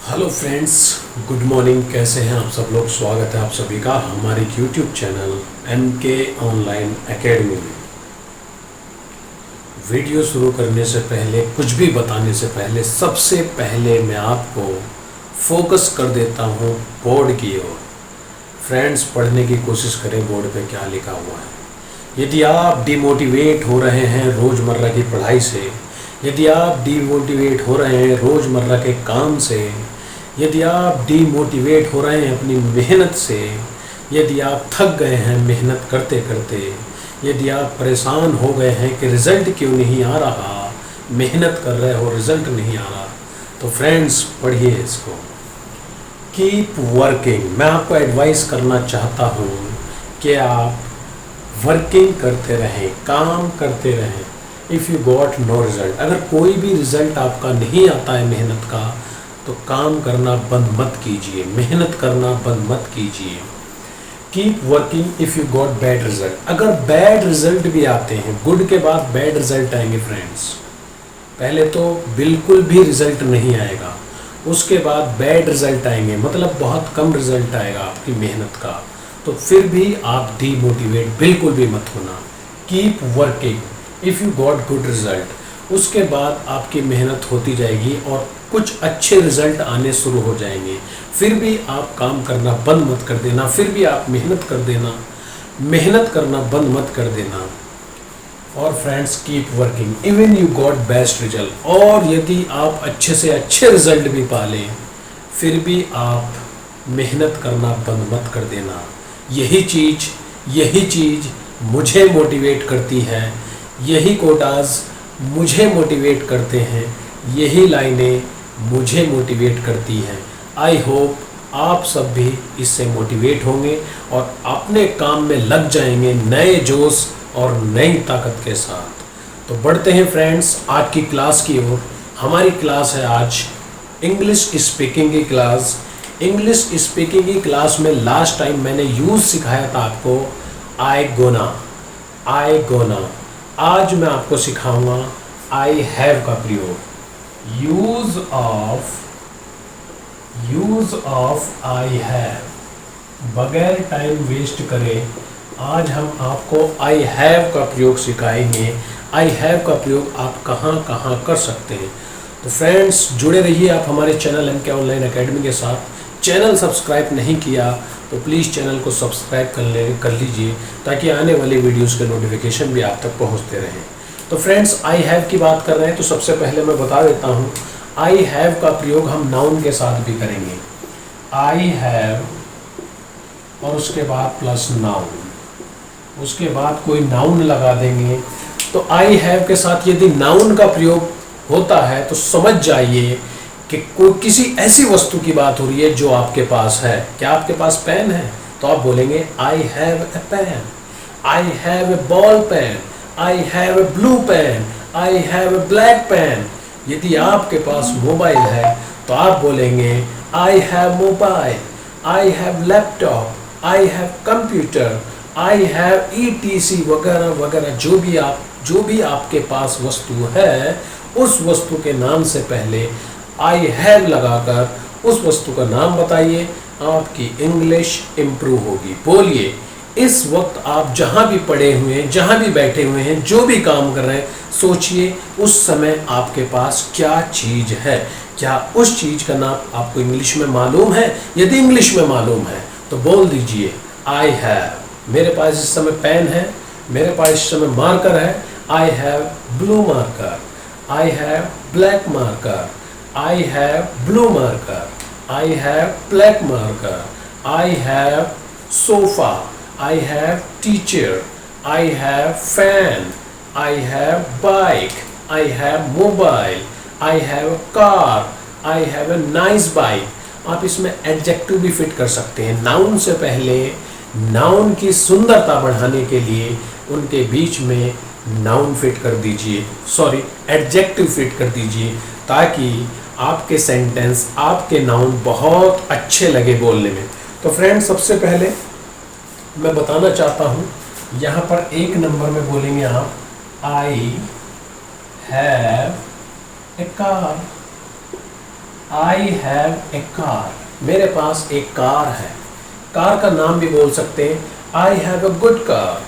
Hello friends, good morning. कैसे हैं आप सब लोग? स्वागत है आप सभी का हमारे YouTube channel MK online academy में। वीडियो शुरू करने से पहले, कुछ भी बताने से पहले, सबसे पहले मैं आपको फोकस कर देता हूं बोर्ड की ओर। फ्रेंड्स, पढ़ने की कोशिश करें बोर्ड पे क्या लिखा हुआ है। यदि आप डिमोटिवेट हो रहे हैं रोज़मर्रा की पढ़ाई से, यदि आप डिमोटिवेट हो रहे हैं रोज़मर्रा के काम से, यदि आप डिमोटिवेट हो रहे हैं अपनी मेहनत से, यदि आप थक गए हैं मेहनत करते करते, यदि आप परेशान हो गए हैं कि रिज़ल्ट क्यों नहीं आ रहा, मेहनत कर रहे हो रिज़ल्ट नहीं आ रहा, तो फ्रेंड्स पढ़िए इसको। Keep working. मैं आपको एडवाइस करना चाहता हूँ कि आप वर्किंग करते रहें, काम करते रहें। If you got no result, अगर कोई भी रिज़ल्ट आपका नहीं आता है मेहनत का, तो काम करना बंद मत कीजिए, मेहनत करना बंद मत कीजिए। Keep working if you got bad result. अगर बैड रिजल्ट भी आते हैं, गुड के बाद बैड रिजल्ट आएंगे फ्रेंड्स। पहले तो बिल्कुल भी रिजल्ट नहीं आएगा, उसके बाद बैड रिजल्ट आएंगे, मतलब बहुत कम रिजल्ट आएगा आपकी मेहनत का, तो फिर भी आप डीमोटिवेट बिल्कुल भी मत होना। Keep working if you got good result. उसके बाद आपकी मेहनत होती जाएगी और कुछ अच्छे रिजल्ट आने शुरू हो जाएंगे। फिर भी आप काम करना बंद मत कर देना, फिर भी आप मेहनत कर देना, मेहनत करना बंद मत कर देना। और friends, keep working even you got best result. और यदि आप अच्छे से अच्छे रिजल्ट भी पा लें, फिर भी आप मेहनत करना बंद मत कर देना। यही चीज़ मुझे मोटिवेट करती है, यही कोटाज मुझे मोटिवेट करते हैं, यही लाइनें मुझे मोटिवेट करती हैं। आई होप आप सब भी इससे मोटिवेट होंगे और अपने काम में लग जाएंगे नए जोश और नई ताकत के साथ। तो बढ़ते हैं फ्रेंड्स आज की क्लास की ओर। हमारी क्लास है आज इंग्लिश स्पीकिंग की क्लास। इंग्लिश स्पीकिंग की क्लास में लास्ट टाइम मैंने यूज़ सिखाया था आपको आई गोना। आज मैं आपको सिखाऊंगा आई हैव का प्रयोग। Use of I have. बगैर टाइम वेस्ट करे आज हम आपको आई हैव का प्रयोग सिखाएंगे। आई हैव का प्रयोग आप कहाँ कहाँ कर सकते हैं। तो फ्रेंड्स, जुड़े रहिए आप हमारे चैनल MK ऑनलाइन एकेडमी के साथ। चैनल सब्सक्राइब नहीं किया तो प्लीज़ चैनल को सब्सक्राइब कर लीजिए, ताकि आने वाली वीडियोस के नोटिफिकेशन भी आप तक पहुंचते रहें। तो फ्रेंड्स, आई हैव की बात कर रहे हैं, तो सबसे पहले मैं बता देता हूँ आई हैव का प्रयोग हम नाउन के साथ भी करेंगे। आई हैव और उसके बाद प्लस नाउन, उसके बाद कोई नाउन लगा देंगे। तो आई हैव के साथ यदि नाउन का प्रयोग होता है तो समझ जाइए कि कोई किसी ऐसी वस्तु की बात हो रही है जो आपके पास है। क्या आपके पास पेन है? तो आप बोलेंगे I have a pen, I have a ball pen, I have a blue pen, I have a black pen. यदि आपके पास मोबाइल है तो आप बोलेंगे I have mobile, I have laptop, I have computer, I have ETC वगैरह वगैरह। जो भी आपके पास वस्तु है, उस वस्तु के नाम से पहले आई हैव लगाकर उस वस्तु का नाम बताइए, आपकी इंग्लिश इम्प्रूव होगी। बोलिए, इस वक्त आप जहाँ भी पड़े हुए हैं, जहाँ भी बैठे हुए हैं, जो भी काम कर रहे हैं, सोचिए उस समय आपके पास क्या चीज़ है। क्या उस चीज़ का नाम आपको इंग्लिश में मालूम है? यदि इंग्लिश में मालूम है तो बोल दीजिए आई हैव। मेरे पास इस समय पेन है, मेरे पास इस समय मार्कर है, I have blue marker, I have black marker, I have blue marker, I have black marker, I have sofa, I have teacher, I have fan, I have bike, I have mobile, I have car, I have a nice bike। आप इसमें adjective भी fit कर सकते हैं। Noun से पहले noun की सुंदरता बढ़ाने के लिए उनके बीच में नाउन फिट कर दीजिए, सॉरी एडजेक्टिव फिट कर दीजिए, ताकि आपके सेंटेंस, आपके नाउन बहुत अच्छे लगे बोलने में। तो फ्रेंड्स, सबसे पहले मैं बताना चाहता हूँ, यहाँ पर एक नंबर में बोलेंगे आप I have A car. I have A car, मेरे पास एक कार है। कार का नाम भी बोल सकते हैं, I have a good car,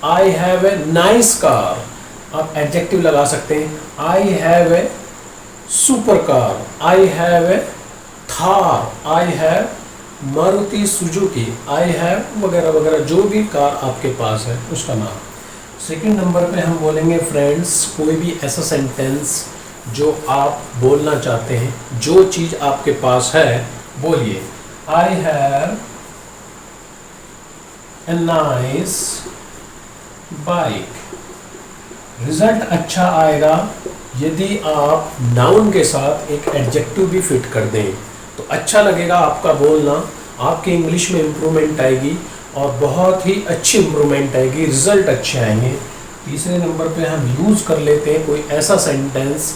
I have a nice car. आप एडजेक्टिव लगा सकते हैं, I have A super car, I have A Thar, I have Maruti Suzuki, I have वगैरह वगैरह, जो भी कार आपके पास है उसका नाम। सेकंड नंबर पे हम बोलेंगे फ्रेंड्स, कोई भी ऐसा सेंटेंस जो आप बोलना चाहते हैं, जो चीज़ आपके पास है, बोलिए। आई have a nice bike. Result अच्छा आएगा यदि आप नाउन के साथ एक एडजेक्टिव भी फिट कर दें, तो अच्छा लगेगा आपका बोलना, आपके इंग्लिश में इम्प्रूवमेंट आएगी और बहुत ही अच्छी इम्प्रूवमेंट आएगी, रिजल्ट अच्छे आएंगे। तीसरे नंबर पे हम यूज़ कर लेते हैं कोई ऐसा सेंटेंस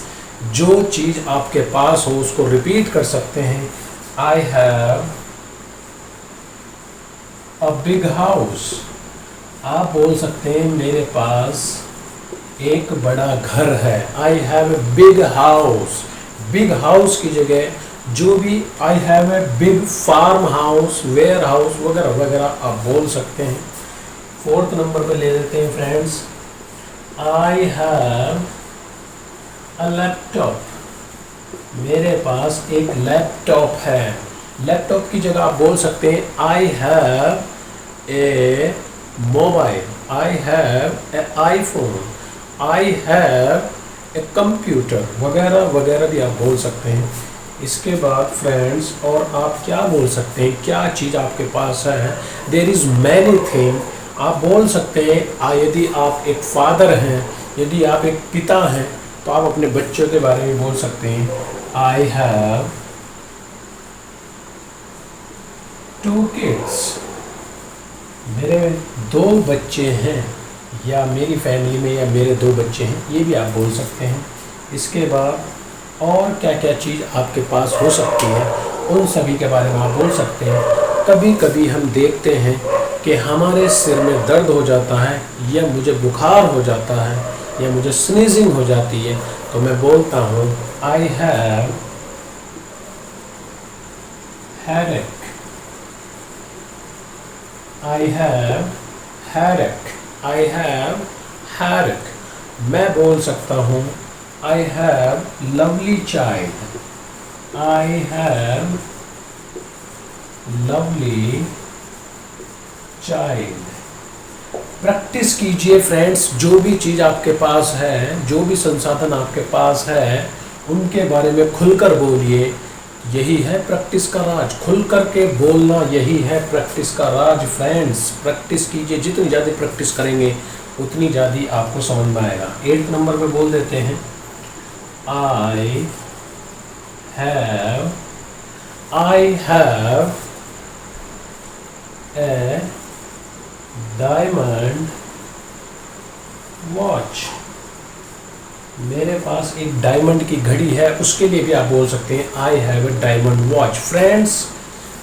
जो चीज़ आपके पास हो उसको रिपीट कर सकते हैं। I have a big house. आप बोल सकते हैं मेरे पास एक बड़ा घर है। I have a big house. Big house की जगह जो भी I have a big farm house, warehouse वगैरह वगैरह आप बोल सकते हैं। फोर्थ नंबर पे ले लेते हैं friends, I have a laptop. मेरे पास एक लैपटॉप है। लैपटॉप की जगह आप बोल सकते हैं I have A mobile, I have A iPhone, I have a computer वगैरह वगैरह भी आप बोल सकते हैं। इसके बाद फ्रेंड्स और आप क्या बोल सकते हैं, क्या चीज़ आपके पास है, देयर इज़ मैनी थिंग आप बोल सकते हैं। यदि आप एक फादर हैं, यदि आप एक पिता हैं, तो आप अपने बच्चों के बारे में बोल सकते हैं आई हैव 2 किड्स। मेरे 2 बच्चे हैं, या मेरी फैमिली में या मेरे 2 बच्चे हैं, ये भी आप बोल सकते हैं। इसके बाद और क्या क्या चीज़ आपके पास हो सकती है उन सभी के बारे में आप बोल सकते हैं। कभी कभी हम देखते हैं कि हमारे सिर में दर्द हो जाता है, या मुझे बुखार हो जाता है, या मुझे स्नीजिंग हो जाती है, तो मैं बोलता हूँ I have headache, I have headache, I have headache. मैं बोल सकता हूँ I have lovely child, I have lovely child. Practice कीजिए फ्रेंड्स, जो भी चीज़ आपके पास है, जो भी संसाधन आपके पास है, उनके बारे में खुलकर बोलिए। यही है प्रैक्टिस का राज, खुल कर के बोलना, यही है प्रैक्टिस का राज फ्रेंड्स। प्रैक्टिस कीजिए, जितनी ज़्यादा प्रैक्टिस करेंगे उतनी ज़्यादा आपको समझ में आएगा। 8 नंबर पे बोल देते हैं I have A diamond watch. मेरे पास एक डायमंड की घड़ी है, उसके लिए भी आप बोल सकते हैं I have A diamond watch. Friends,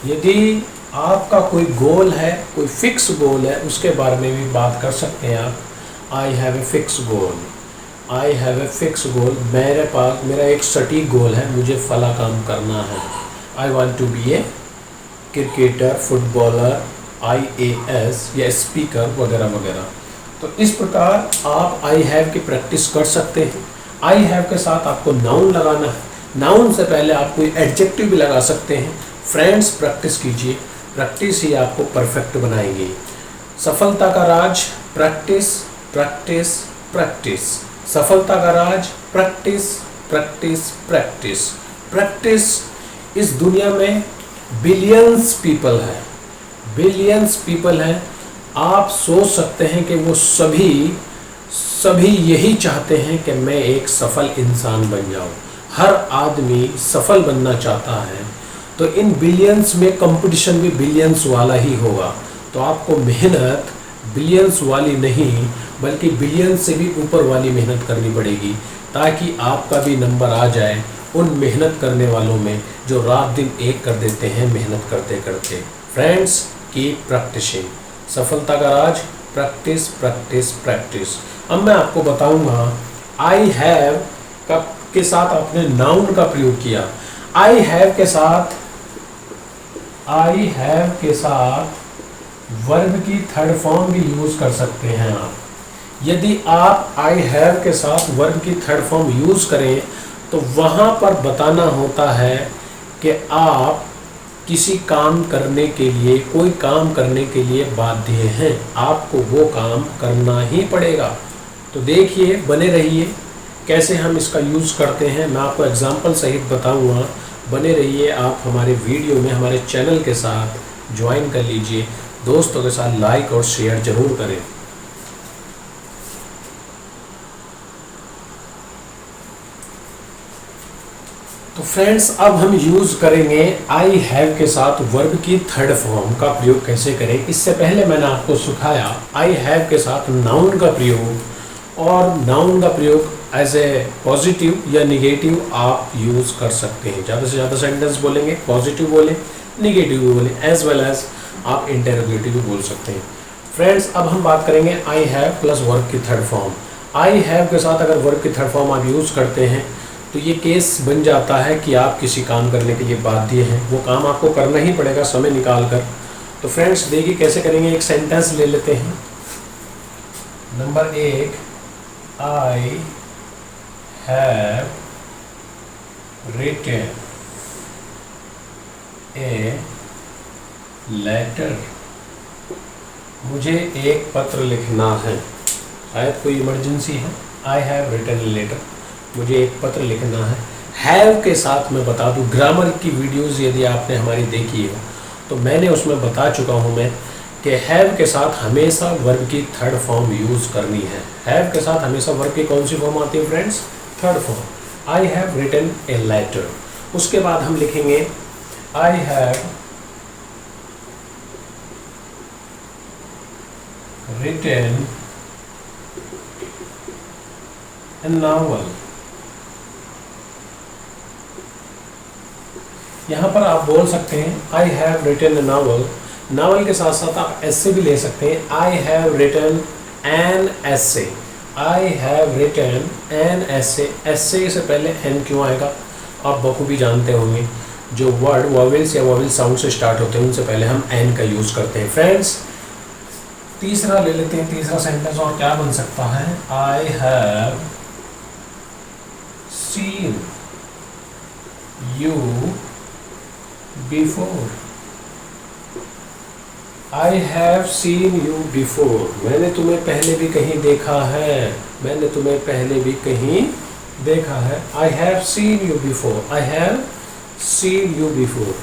यदि आपका कोई गोल है, कोई फिक्स गोल है, उसके बारे में भी बात कर सकते हैं आप। I have a fix goal, I have a fix goal. मेरा एक सटीक गोल है, मुझे फला काम करना है। I want to be a cricketer, footballer, IAS या स्पीकर वगैरह वगैरह। तो इस प्रकार आप आई हैव की प्रैक्टिस कर सकते हैं। आई हैव के साथ आपको नाउन लगाना है, नाउन से पहले आप कोई एडजेक्टिव भी लगा सकते हैं। फ्रेंड्स, प्रैक्टिस कीजिए, प्रैक्टिस ही आपको परफेक्ट बनाएगी। सफलता का राज प्रैक्टिस, प्रैक्टिस, प्रैक्टिस। सफलता का राज प्रैक्टिस, प्रैक्टिस, प्रैक्टिस, प्रैक्टिस। इस दुनिया में बिलियंस पीपल हैं, बिलियंस पीपल हैं। आप सोच सकते हैं कि वो सभी यही चाहते हैं कि मैं एक सफल इंसान बन जाऊं। हर आदमी सफल बनना चाहता है, तो इन बिलियंस में कंपटीशन भी बिलियंस वाला ही होगा। तो आपको मेहनत बिलियंस वाली नहीं, बल्कि बिलियंस से भी ऊपर वाली मेहनत करनी पड़ेगी, ताकि आपका भी नंबर आ जाए उन मेहनत करने वालों में जो रात दिन एक कर देते हैं मेहनत करते करते। Friends, keep practising. सफलता का राज प्रैक्टिस, प्रैक्टिस, प्रैक्टिस। अब मैं आपको बताऊंगा आई हैव के साथ आपने नाउन का प्रयोग किया। आई हैव के साथ वर्ब की थर्ड फॉर्म भी यूज कर सकते हैं आप। यदि आप आई हैव के साथ वर्ब की थर्ड फॉर्म यूज करें तो वहां पर बताना होता है कि आप किसी काम करने के लिए, कोई काम करने के लिए बाध्य हैं, आपको वो काम करना ही पड़ेगा। तो देखिए, बने रहिए कैसे हम इसका यूज़ करते हैं, मैं आपको एग्जाम्पल सहित बताऊंगा। बने रहिए आप हमारे वीडियो में, हमारे चैनल के साथ ज्वाइन कर लीजिए, दोस्तों के साथ लाइक और शेयर जरूर करें। तो फ्रेंड्स, अब हम यूज़ करेंगे आई हैव के साथ वर्ब की थर्ड फॉर्म का प्रयोग कैसे करें। इससे पहले मैंने आपको सिखाया आई हैव के साथ नाउन का प्रयोग, और नाउन का प्रयोग एज ए पॉजिटिव या निगेटिव आप यूज़ कर सकते हैं। ज़्यादा से ज़्यादा सेंटेंस बोलेंगे, पॉजिटिव बोलें, निगेटिव भी बोलें, एज वेल एज आप इंटेरोगेटिव भी बोल सकते हैं। फ्रेंड्स, अब हम बात करेंगे आई हैव प्लस वर्ब की थर्ड फॉर्म। आई हैव के साथ अगर वर्ब की थर्ड फॉर्म आप यूज़ करते हैं तो ये केस बन जाता है कि आप किसी काम करने के लिए बाध्य हैं, वो काम आपको करना ही पड़ेगा समय निकाल कर। तो फ्रेंड्स देखिए कैसे करेंगे। एक सेंटेंस ले लेते हैं। Number 1, I have written a letter. मुझे एक पत्र लिखना है, शायद कोई इमरजेंसी है। I have written a letter, मुझे एक पत्र लिखना है। हैव के साथ मैं बता दूं, ग्रामर की वीडियोस यदि आपने हमारी देखी हो तो मैंने उसमें बता चुका हूं मैं कि हैव के साथ हमेशा वर्ब की थर्ड फॉर्म यूज़ करनी है। हैव के साथ हमेशा वर्ब की कौन सी फॉर्म आती है friends? Third form. I have written a letter. उसके बाद हम लिखेंगे I have written a novel. यहाँ पर आप बोल सकते हैं I have written a novel. Novel के साथ साथ आप ऐसे भी ले सकते हैं, I have written an essay. I have written an essay. Essay से पहले एन क्यों आएगा आप बखूबी जानते होंगे। जो वर्ड वॉवेल्स या वॉवेल साउंड से स्टार्ट होते हैं उनसे पहले हम एन का यूज़ करते हैं। फ्रेंड्स, तीसरा ले लेते हैं। तीसरा सेंटेंस और क्या बन सकता है? I have seen you before. I have seen you before, मैंने तुम्हें पहले भी कहीं देखा है। मैंने तुम्हें पहले भी कहीं देखा है। I have seen you before. I have seen you before.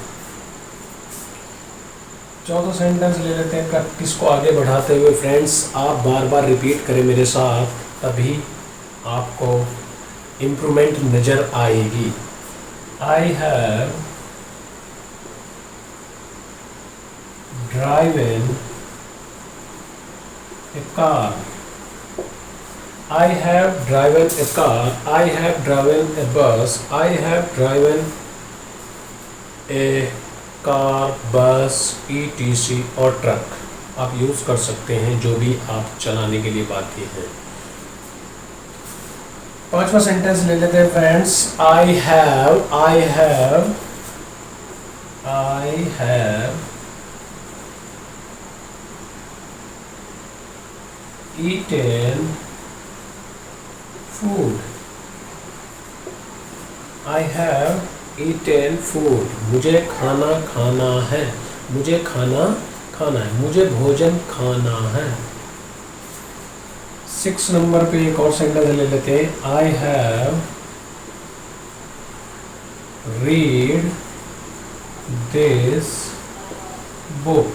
चौथा सेंटेंस ले लेते हैं। प्रैक्टिस को आगे बढ़ाते हुए फ्रेंड्स आप बार बार रिपीट करें मेरे साथ, तभी आपको इम्प्रूवमेंट नज़र आएगी। I have driven a car. I have driven a car. I have driven a bus. I have driven a car, bus, etc. और ट्रक आप यूज़ कर सकते हैं जो भी आप चलाने के लिए बाध्य हैं। पांचवा सेंटेंस ले लेते हैं friends. I have eaten food. I have eaten food. मुझे खाना खाना है। मुझे खाना खाना है। मुझे भोजन खाना है। 6 नंबर पे एक और सेंटेंस ले लेते हैं। I have read this book.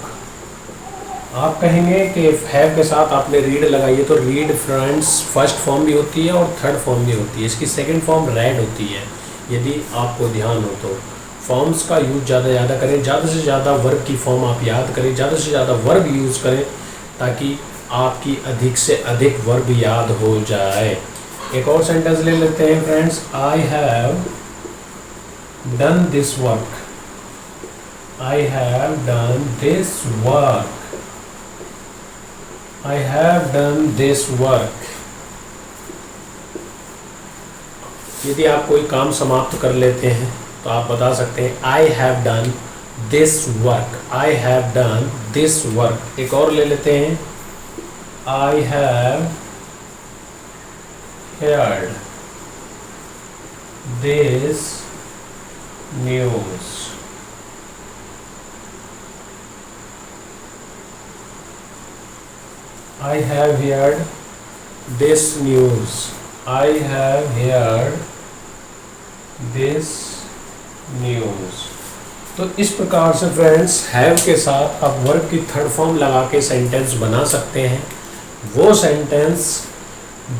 आप कहेंगे कि हैव के साथ आपने रीड लगाइए, तो रीड फ्रेंड्स फर्स्ट फॉर्म भी होती है और थर्ड फॉर्म भी होती है। इसकी सेकंड फॉर्म रेड होती है, यदि आपको ध्यान हो तो। फॉर्म्स का यूज़ ज़्यादा करें, ज़्यादा से ज़्यादा वर्ब की फॉर्म आप याद करें, ज़्यादा से ज़्यादा वर्ब यूज़ करें ताकि आपकी अधिक से अधिक वर्ब याद हो जाए। एक और सेंटेंस ले लेते हैं friends. I have done this work. I have done this work. I have done this work. यदि आप कोई काम समाप्त कर लेते हैं तो आप बता सकते हैं I have done this work, I have done this work. एक और ले लेते हैं, I have heard this news। I have heard this news, I have heard this news। तो इस प्रकार से फ्रेंड्स हैव के साथ आप वर्ब की थर्ड फॉर्म लगा के सेंटेंस बना सकते हैं। वो सेंटेंस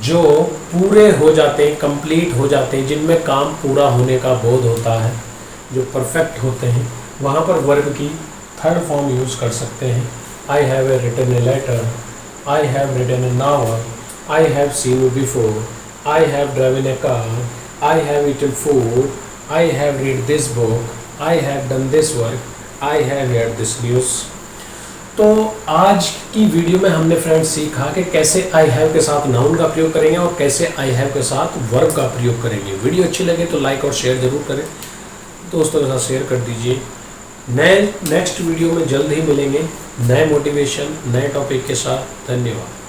जो पूरे हो जाते हैं, कंप्लीट हो जाते हैं, जिनमें काम पूरा होने का बोध होता है, जो परफेक्ट होते हैं, वहाँ पर वर्ब की थर्ड फॉर्म यूज़ कर सकते हैं। I have written a letter, I have written a novel, I have seen you before, I have driven a car, I have eaten food, I have read this book, I have done this work, I have heard this news. तो आज की video में हमने friends सीखा कि कैसे I have के साथ नाउन का प्रयोग करेंगे और कैसे आई हैव के साथ वर्ब का प्रयोग करेंगे। वीडियो अच्छी लगे तो लाइक और शेयर ज़रूर करें, दोस्तों के साथ शेयर कर दीजिए। नेक्स्ट वीडियो में जल्द ही मिलेंगे नए मोटिवेशन, नए टॉपिक के साथ। धन्यवाद।